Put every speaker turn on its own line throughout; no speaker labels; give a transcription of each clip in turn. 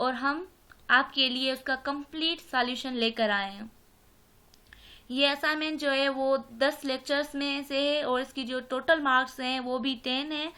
और हम आपके लिए उसका कंप्लीट सॉल्यूशन लेकर आए हैं। ये असाइनमेंट जो है वो 10 लेक्चर्स में से है और इसकी जो टोटल मार्क्स हैं वो भी 10 है।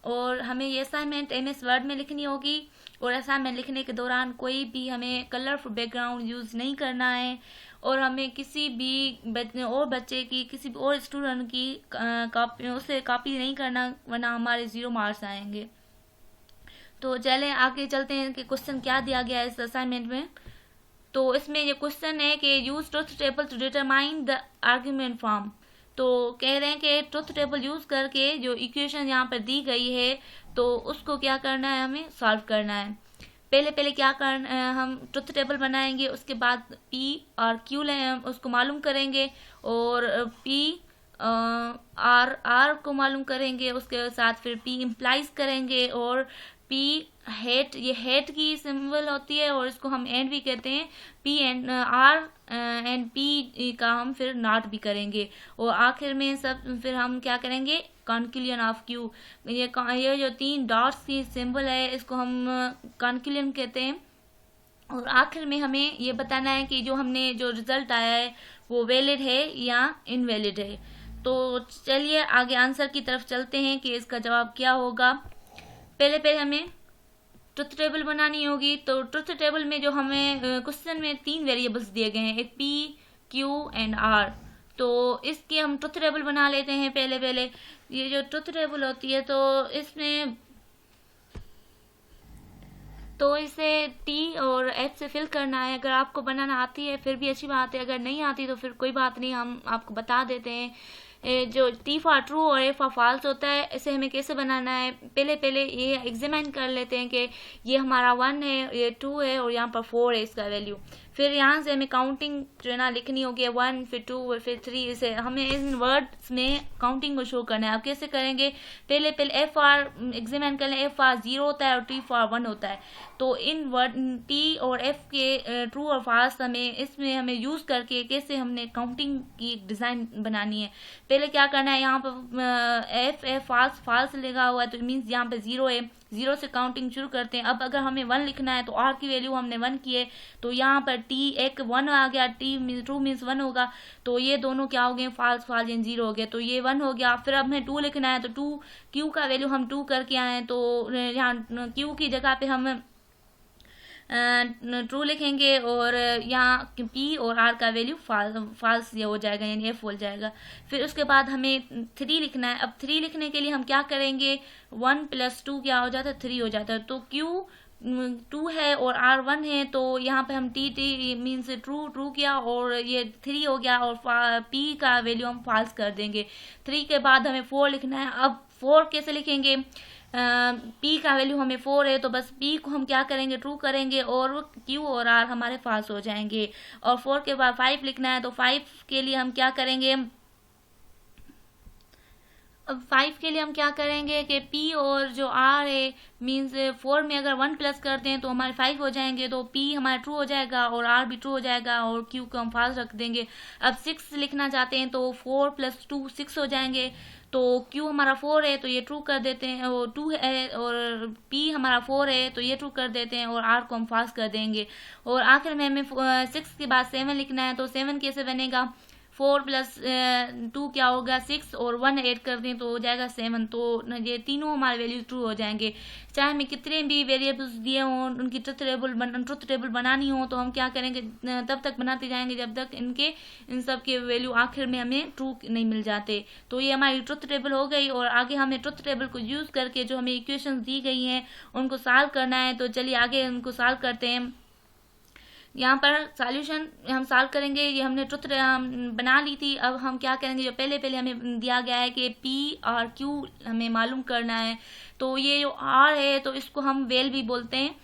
और हमें ये असाइनमेंट MS वर्ड में लिखनी होगी और असाइनमेंट लिखने के दौरान कोई भी हमें कलरफुल बैकग्राउंड यूज़ नहीं करना है और हमें किसी भी बच्चे की, किसी भी और स्टूडेंट की कॉपी उससे कॉपी नहीं करना, वरना हमारे 0 मार्क्स आएंगे। तो चलें आगे चलते हैं कि क्वेश्चन क्या दिया गया है इस असाइनमेंट में। तो इसमें ये क्वेश्चन है कि use truth table to determine the argument form. तो कह रहे हैं कि ट्रुथ टेबल यूज करके जो इक्वेशन यहाँ पर दी गई है तो उसको क्या करना है, हमें सॉल्व करना है। पहले क्या करना, हम ट्रुथ टेबल बनाएंगे, उसके बाद P और Q उसको मालूम करेंगे और P R को मालूम करेंगे, उसके साथ फिर P इम्प्लाइज करेंगे और P हेट, ये हेट की सिंबल होती है और इसको हम एंड भी कहते हैं। P and R and P का हम फिर नॉट भी करेंगे और आखिर में सब फिर हम क्या करेंगे, कॉन्क्लूजन ऑफ Q। ये जो 3 डॉट्स की सिंबल है इसको हम कॉन्क्लूजन कहते हैं। और आखिर में हमें ये बताना है कि जो हमने जो रिजल्ट आया है वो वैलिड है या इनवैलिड है। तो चलिए आगे आंसर की तरफ चलते हैं कि इसका जवाब क्या होगा। पहले हमें ट्रुथ टेबल बनानी होगी। तो ट्रुथ टेबल में जो हमें क्वेश्चन में 3 वेरिएबल्स दिए गए हैं, एक P, Q एंड R। तो इसके हम ट्रुथ टेबल बना लेते हैं। पहले ये जो ट्रुथ टेबल होती है तो इसमें तो इसे T और H से फिल करना है। अगर आपको बनाना आती है फिर भी अच्छी बात है, अगर नहीं आती तो फिर कोई बात नहीं, हम आपको बता देते हैं। जो T फॉर ट्रू और A फॉर फॉल्स होता है, इसे हमें कैसे बनाना है, पहले ये एग्जामिन कर लेते हैं कि ये हमारा 1 है, ये 2 है और यहाँ पर 4 है इसका वैल्यू। फिर यहाँ से हमें काउंटिंग जो है ना लिखनी होगी, 1 फिर 2 फिर 3। इसे हमें इन वर्ड्स में काउंटिंग को शो करना है। आप कैसे करेंगे, पहले F फॉर एग्जामिन कर लें, F फॉर 0 होता है और T फॉर 1 होता है। तो इन वर्ड T और F के ट्रू और फॉल्स इसमें हमें यूज करके कैसे हमने काउंटिंग की डिजाइन बनानी है। पहले क्या करना है, यहाँ पर F फॉल्स लिखा हुआ है तो मीन्स यहाँ पे 0 है, 0 से काउंटिंग शुरू करते हैं। अब अगर हमें 1 लिखना है तो R की वैल्यू हमने 1 की है तो यहाँ पर T एक 1 आ गया, T ट्रू मीन्स 1 होगा, तो ये दोनों क्या हो गए, फॉल्स यानी 0 हो गए, तो ये 1 हो गया। फिर अब हमें 2 लिखना है तो 2 Q का वैल्यू हम 2 करके आए हैं, तो यहाँ Q की जगह पे हम ट्रू लिखेंगे और यहाँ P और R का वैल्यू फॉल्स ये हो जाएगा यानी F हो जाएगा। फिर उसके बाद हमें 3 लिखना है। अब 3 लिखने के लिए हम क्या करेंगे, 1 + 2 क्या हो जाता है, 3 हो जाता है। तो Q 2 है और R 1 है तो यहाँ पे हम T मीन्स ट्रू किया और ये 3 हो गया और P का वैल्यू हम फॉल्स कर देंगे। 3 के बाद हमें 4 लिखना है। अब 4 कैसे लिखेंगे, P का वैल्यू हमें 4 है तो बस P को हम क्या करेंगे, ट्रू करेंगे और Q और R हमारे फॉल्स हो जाएंगे। और 4 के बाद 5 लिखना है तो 5 के लिए हम क्या करेंगे, अब 5 के लिए हम क्या करेंगे कि P और जो R है मीन्स 4 में अगर 1 प्लस करते हैं तो हमारे 5 हो जाएंगे, तो P हमारा ट्रू हो जाएगा और R भी ट्रू हो जाएगा और Q को हम फॉल्स रख देंगे। अब 6 लिखना चाहते हैं तो 4 + 2 6 हो जाएंगे, तो Q हमारा 4 है तो ये ट्रू कर देते हैं, और 2 है और P हमारा 4 है तो ये ट्रू कर देते हैं और R को हम फॉल्स कर देंगे। और आखिर में हमें 6 के बाद 7 लिखना है, तो 7 कैसे बनेगा, 4 + 2 क्या होगा 6 और 1 ऐड कर दें तो हो जाएगा 7। तो ये तीनों हमारे वैल्यू ट्रू हो जाएंगे। चाहे हमें कितने भी वेरिएबल्स दिए हों, उनकी ट्रुथ टेबल बनानी हो तो हम क्या करेंगे, तब तक बनाते जाएंगे जब तक इन सब के वैल्यू आखिर में हमें ट्रू नहीं मिल जाते। तो ये हमारी ट्रुथ टेबल हो गई और आगे हमें ट्रुथ टेबल को यूज करके जो हमें इक्वेशन दी गई हैं उनको सॉल्व करना है। तो चलिए आगे उनको सॉल्व करते हैं। यहाँ पर सॉल्यूशन हम सॉल्व करेंगे, ये हमने ट्रुथ बना ली थी। अब हम क्या करेंगे, जो पहले हमें दिया गया है कि P और Q हमें मालूम करना है, तो ये जो R है तो इसको हम वेल भी बोलते हैं।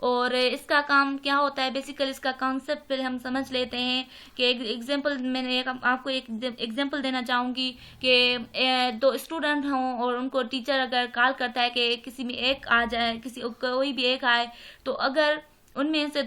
और इसका काम क्या होता है, बेसिकली इसका कॉन्सेप्ट पहले हम समझ लेते हैं कि एक एग्जांपल, मैंने आपको एक एग्जांपल देना चाहूँगी कि 2 स्टूडेंट हों और उनको टीचर अगर कॉल करता है कि किसी में एक आ जाए, कोई भी एक आए, तो अगर उनमें से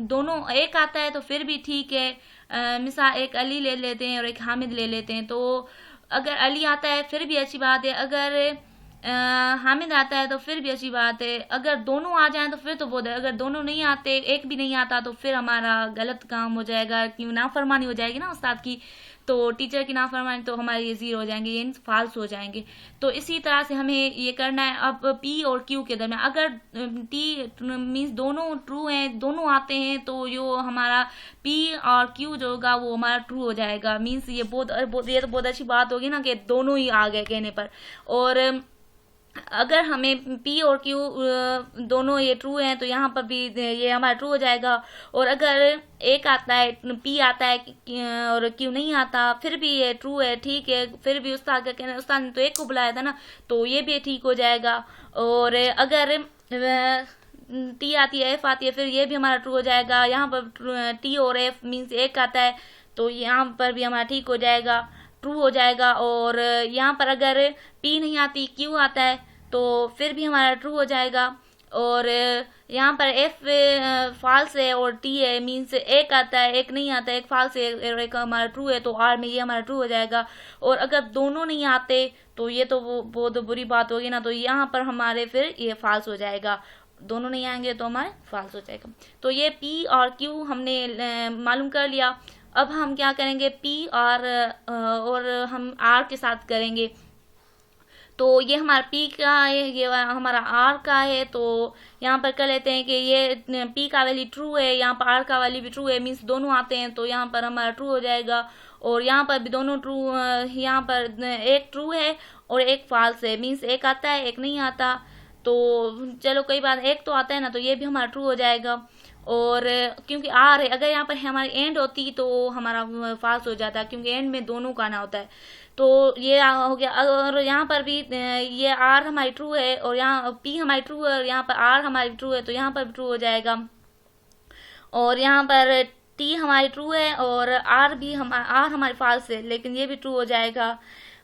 दोनों एक आता है तो फिर भी ठीक है। मिसाल एक अली ले लेते हैं और एक हामिद ले लेते हैं, तो अगर अली आता है फिर भी अच्छी बात है। अगर हामिद आता है तो फिर भी अच्छी बात है, अगर दोनों आ जाएं तो फिर तो बहुत है, अगर दोनों नहीं आते, एक भी नहीं आता, तो फिर हमारा गलत काम हो जाएगा, क्यों नाफरमानी हो जाएगी ना उस्ताद की, तो टीचर की नाफरमानी, तो हमारे ये जीरो हो जाएंगे, ये फाल्स हो जाएंगे। तो इसी तरह से हमें ये करना है। अब पी और क्यू के दरमियान अगर टी मीन्स दोनों ट्रू हैं, दोनों आते हैं, तो यो हमारा पी और क्यू जो होगा वो हमारा ट्रू हो जाएगा। मीन्स ये ये तो बहुत अच्छी बात होगी ना कि दोनों ही आ गए कहने पर। और अगर हमें पी और क्यू दोनों ये ट्रू हैं तो यहाँ पर भी ये हमारा ट्रू हो जाएगा। और अगर एक आता है, पी आता है और क्यू नहीं आता, फिर भी ये ट्रू है, ठीक है, फिर भी उस्ताद का कहना, उस्ताद ने तो एक को बुलाया था ना, तो ये भी ठीक हो जाएगा। और अगर टी आती है, एफ आती है, फिर ये भी हमारा ट्रू हो जाएगा। यहाँ पर टी और एफ मीन्स एक आता है, तो यहाँ पर भी हमारा ठीक हो जाएगा, ट्रू हो जाएगा। और यहाँ पर अगर पी नहीं आती, क्यू आता है, तो फिर भी हमारा ट्रू हो जाएगा। और यहाँ पर एफ फॉल्स है और टी है, मीन्स एक आता है, एक नहीं आता है, एक फॉल्स है और एक हमारा ट्रू है, तो आर में ये हमारा ट्रू हो जाएगा। और अगर दोनों नहीं आते तो ये तो वो बहुत बुरी बात होगी ना, तो यहाँ पर हमारे फिर ये फॉल्स हो जाएगा, दोनों नहीं आएंगे तो हमारे फॉल्स हो जाएगा। तो ये पी और क्यू हमने मालूम कर लिया। अब हम क्या करेंगे, पी और हम आर के साथ करेंगे। तो ये हमारा पी का है, ये हमारा आर का है, तो यहाँ पर कर लेते हैं कि ये पी का वैल्यू ट्रू है, यहाँ पर आर का वैल्यू भी ट्रू है, मीन्स दोनों आते हैं, तो यहाँ पर हमारा ट्रू हो जाएगा। और यहाँ पर भी दोनों ट्रू, यहाँ पर एक ट्रू है और एक फॉल्स है, मीन्स एक आता है, एक नहीं आता, तो चलो कोई बात, एक तो आता है ना, तो ये भी हमारा ट्रू हो जाएगा। और क्योंकि आर है, अगर यहाँ पर हमारी एंड होती तो हमारा फॉल्स हो जाता, क्योंकि एंड में दोनों का आना होता है, तो ये हो गया। और यहाँ पर भी ये आर हमारी ट्रू है और यहाँ पी हमारी ट्रू है और यहाँ पर आर हमारी ट्रू है, तो यहाँ पर भी ट्रू हो जाएगा। और यहाँ पर टी हमारी ट्रू है और आर हमारी फॉल्स है, लेकिन ये भी ट्रू हो जाएगा।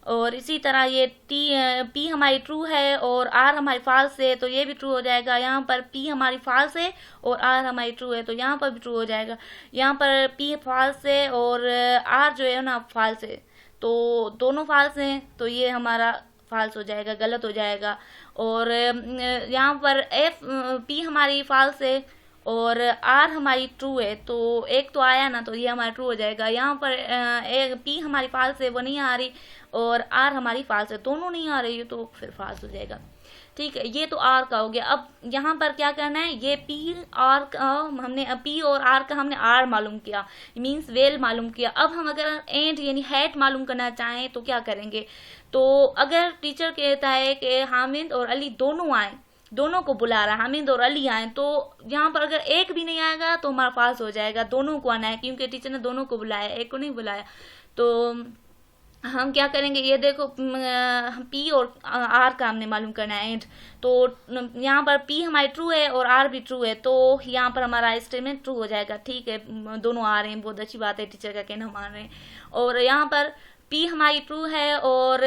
और इसी तरह ये पी हमारी ट्रू है और आर हमारी फॉल्स है, तो ये भी ट्रू हो जाएगा। यहाँ पर पी हमारी फॉल्स है और आर हमारी ट्रू है, तो यहाँ पर भी ट्रू हो जाएगा। यहाँ पर पी फॉल्स है और आर जो है ना फॉल्स है, तो दोनों फॉल्स हैं, तो ये हमारा फॉल्स हो जाएगा, गलत हो जाएगा। और यहाँ पर एफ पी हमारी फॉल्स है और आर हमारी ट्रू है, तो एक तो आया ना, तो ये हमारा ट्रू हो जाएगा। यहाँ पर एक पी हमारी फॉल्स है, वो नहीं आ रही, और आर हमारी फॉल्स है, दोनों नहीं आ रही है, तो फिर फॉल्स हो जाएगा। ठीक है, ये तो आर का हो गया। अब यहाँ पर क्या करना है, ये पी आर का हमने पी और आर का हमने आर मालूम किया, मीन्स वेल मालूम किया। अब हम अगर एंड यानी हैट मालूम करना चाहें तो क्या करेंगे, तो अगर टीचर कहता है कि हामिद और अली दोनों आए, दोनों को बुला रहा है, हामिद और अली आए, तो यहाँ पर अगर एक भी नहीं आएगा तो हमारा फॉल्स हो जाएगा, दोनों को आना है, क्योंकि टीचर ने दोनों को बुलाया, एक को नहीं बुलाया। तो हम क्या करेंगे, ये देखो पी और आर का हमने मालूम करना है एंड, तो यहाँ पर पी हमारी ट्रू है और आर भी ट्रू है, तो यहाँ पर हमारा स्टेटमेंट ट्रू हो जाएगा। ठीक है, दोनों आ रहे हैं, बहुत अच्छी बात है, टीचर का कहना मान रहे हैं। और यहाँ पर पी हमारी ट्रू है और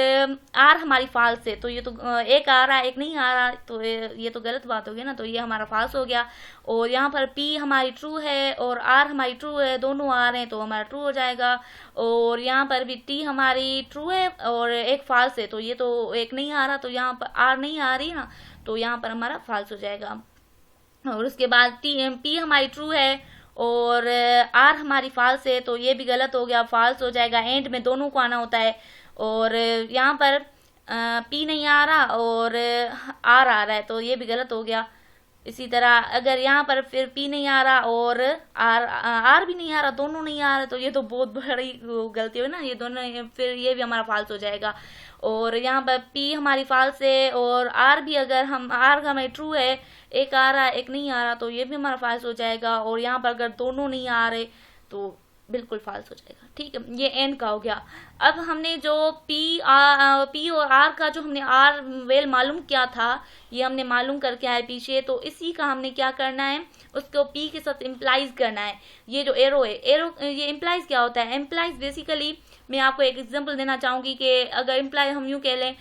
आर हमारी फॉल्स है, तो ये तो एक आ रहा है, एक नहीं आ रहा, तो ये तो गलत बात हो गई ना, तो ये हमारा फॉल्स हो गया। और यहाँ पर पी हमारी ट्रू है और आर हमारी ट्रू है, दोनों आ रहे हैं, तो हमारा ट्रू हो जाएगा। और यहाँ पर भी टी हमारी ट्रू है और एक फॉल्स है, तो ये तो एक नहीं आ रहा, तो यहाँ पर आर नहीं आ रही ना, तो यहाँ पर हमारा फॉल्स हो जाएगा। और उसके बाद पी हमारी ट्रू है और आर हमारी फॉल्स है, तो ये भी गलत हो गया, फॉल्स हो जाएगा, एंड में दोनों को आना होता है। और यहाँ पर पी नहीं आ रहा और आर आ रहा है, तो ये भी गलत हो गया। इसी तरह अगर यहाँ पर फिर पी नहीं आ रहा और आर भी नहीं आ रहा, दोनों नहीं आ रहे, तो ये तो बहुत बड़ी गलती है ना, ये दोनों, फिर ये भी हमारा फॉल्स हो जाएगा। और यहाँ पर पी हमारी फॉल्स है और आर भी, अगर हम आर का हमारी ट्रू है, एक आ रहा एक नहीं आ रहा, तो ये भी हमारा फॉल्स हो जाएगा। और यहाँ पर अगर दोनों नहीं आ रहे तो बिल्कुल फॉल्स हो जाएगा। ठीक है, ये एंड का हो गया। अब हमने जो पी और आर का जो हमने आर वेल मालूम किया था, ये हमने मालूम करके आए पीछे, तो इसी का हमने क्या करना है, उसको पी के साथ इम्प्लाइज करना है। ये जो एरो है, एरो ये इम्प्लाइज क्या होता है, इम्प्लाइज बेसिकली मैं आपको एक एग्जांपल देना चाहूँगी कि अगर इम्प्लाई हम यूँ कह लें,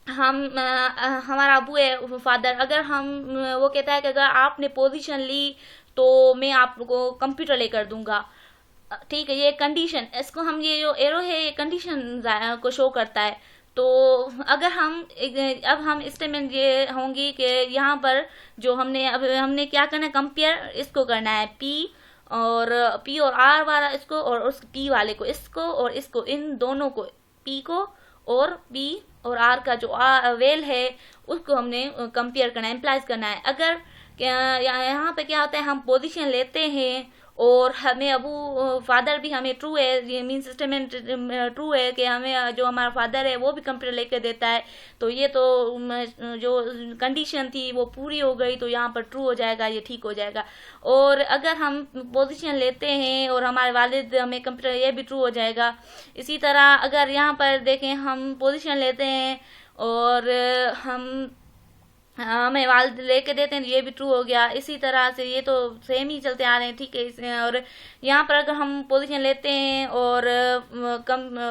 हमारा अबू है, फादर, अगर हम वो कहता है कि अगर आपने पोजीशन ली तो मैं आपको कंप्यूटर लेकर दूंगा। ठीक है, ये कंडीशन, इसको हम, ये जो एरो है ये कंडीशन को शो करता है। तो अगर हम अब हम स्टेटमेंट ये होंगी कि यहाँ पर जो हमने क्या करना है, कंपेयर इसको करना है पी और आर वाला इसको और उस पी वाले को इसको और इसको, इन दोनों को, पी को और पी और आर का जो वेल है उसको हमने कंपेयर करना है, इम्प्लाइज करना है। अगर यहाँ पे क्या होता है, हम पोजीशन लेते हैं और हमें फादर भी हमें ट्रू है, ये मीन स्टेटमेंट ट्रू है कि हमें जो हमारा फादर है वो भी कंप्यूटर लेकर देता है, तो ये तो जो कंडीशन थी वो पूरी हो गई, तो यहाँ पर ट्रू हो जाएगा, ये ठीक हो जाएगा। और अगर हम पोजीशन लेते हैं और हमारे वालिद हमें कंप्यूटर, ये भी ट्रू हो जाएगा। इसी तरह अगर यहाँ पर देखें, हम पोजीशन लेते हैं और हमें वालिद लेके देते हैं, ये भी ट्रू हो गया। इसी तरह से ये तो सेम ही चलते आ रहे हैं, ठीक है। और यहाँ पर अगर हम पोजीशन लेते हैं और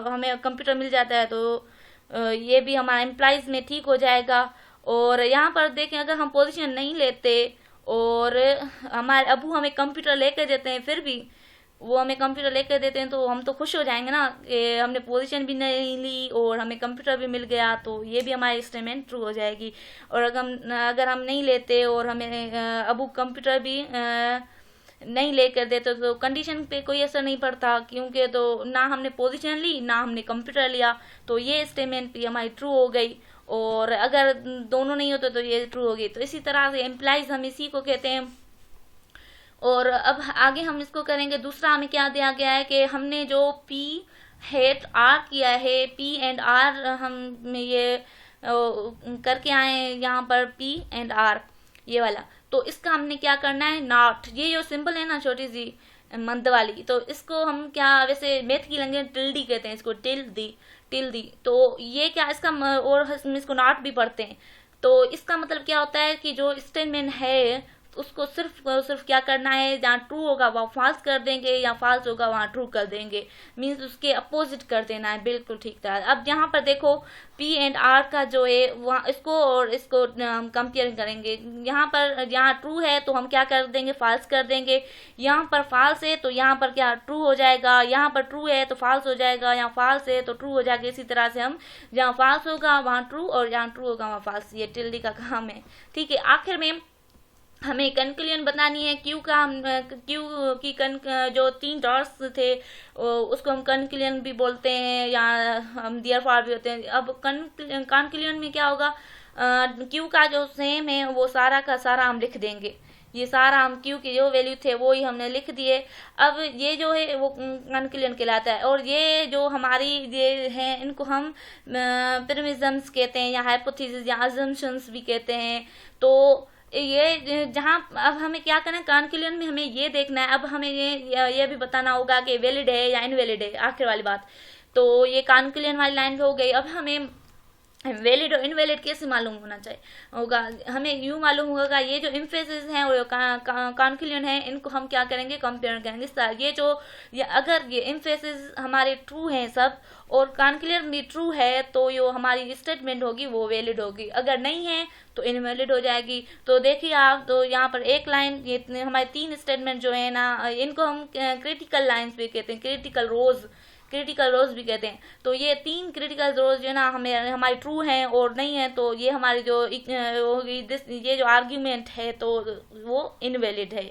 हमें कंप्यूटर मिल जाता है, तो ये भी हमारा एम्प्लॉइज में ठीक हो जाएगा। और यहाँ पर देखें, अगर हम पोजीशन नहीं लेते और हमारे अबू हमें कंप्यूटर लेकर देते हैं, फिर भी वो हमें कंप्यूटर लेकर देते हैं, तो हम तो खुश हो जाएंगे ना कि हमने पोजीशन भी नहीं ली और हमें कंप्यूटर भी मिल गया, तो ये भी हमारी स्टेटमेंट ट्रू हो जाएगी। और अगर हम नहीं लेते और हमें अबू कंप्यूटर भी नहीं लेकर देते, तो कंडीशन पे कोई असर नहीं पड़ता, क्योंकि तो ना हमने पोजीशन ली ना हमने कंप्यूटर लिया, तो ये स्टेटमेंट भी हमारी ट्रू हो गई। और अगर दोनों नहीं होते तो ये ट्रू होगी। तो इसी तरह से एम्प्लॉइज हम इसी को कहते हैं। और अब आगे हम इसको करेंगे। दूसरा हमें क्या दिया गया है कि हमने जो पी हेट आर किया है, पी एंड आर हम ये करके आए हैं यहाँ पर, पी एंड आर ये वाला, तो इसका हमने क्या करना है, नॉट, ये जो सिंबल है ना छोटी सी मंद वाली, तो इसको हम क्या, वैसे मैथ की लैंग्वेज टिल्डी कहते हैं इसको, टिल्डी, तो ये क्या इसका, और हम इसको नॉट भी पढ़ते हैं। तो इसका मतलब क्या होता है कि जो स्टेटमेंट है उसको सिर्फ क्या करना है, जहाँ ट्रू होगा वहाँ फॉल्स कर देंगे, या फॉल्स होगा वहाँ ट्रू कर देंगे, मीन्स उसके अपोजिट कर देना है, बिल्कुल ठीक था। अब यहाँ पर देखो पी एंड आर का जो है वहाँ इसको और इसको हम कंपेयर करेंगे। यहाँ पर यहाँ ट्रू है तो हम क्या कर देंगे, फॉल्स कर देंगे। यहाँ पर फॉल्स है तो यहाँ पर क्या ट्रू हो जाएगा, यहाँ पर ट्रू है तो फॉल्स हो जाएगा, यहाँ फॉल्स है तो ट्रू हो जाएगा। इसी तरह से हम जहाँ फॉल्स होगा वहाँ ट्रू और जहाँ ट्रू होगा वहाँ फॉल्स, ये टिल्डी का काम है, ठीक है। आखिर में हमें कंक्लूजन बतानी है। क्यू की जो 3 डॉट्स थे उसको हम कंक्लूजन भी बोलते हैं, या हम डियर फॉर भी होते हैं। अब कंक्लूजन में क्या होगा, क्यू का जो सेम है वो सारा का सारा हम लिख देंगे, ये सारा हम क्यू के जो वैल्यू थे वो ही हमने लिख दिए। अब ये जो है वो कंक्लूजन कहलाता है। और ये जो हमारी ये हैं इनको हम प्रिमिजम्स कहते हैं, या हाइपोथेसिस या अजम्पशंस भी कहते हैं। तो ये जहाँ अब हमें क्या करना है, कंक्लूजन में हमें ये देखना है। अब हमें ये भी बताना होगा कि वैलिड है या इनवैलिड है, आखिर वाली बात। तो ये कंक्लूजन वाली लाइन हो गई। अब हमें वैलिड और इनवैलिड कैसे मालूम होगा, हमें यूं मालूम होगा, ये जो इम्फेसिस हैं और कंक्लूजन है इनको हम क्या करेंगे, कंपेयर करेंगे। ये अगर ये इम्फेसिस हमारे ट्रू हैं सब और कंक्लूजन भी ट्रू है, तो जो हमारी स्टेटमेंट होगी वो वैलिड होगी, अगर नहीं है तो इनवैलिड हो जाएगी। तो देखिए आप, तो यहाँ पर एक लाइन, ये हमारे 3 स्टेटमेंट जो है ना, इनको हम क्रिटिकल लाइन्स भी कहते हैं, क्रिटिकल रोज भी कहते हैं। तो ये 3 क्रिटिकल रोज जो है ना हमारी ट्रू हैं और नहीं है, तो ये हमारी जो ये जो आर्ग्यूमेंट है तो वो इनवैलिड है।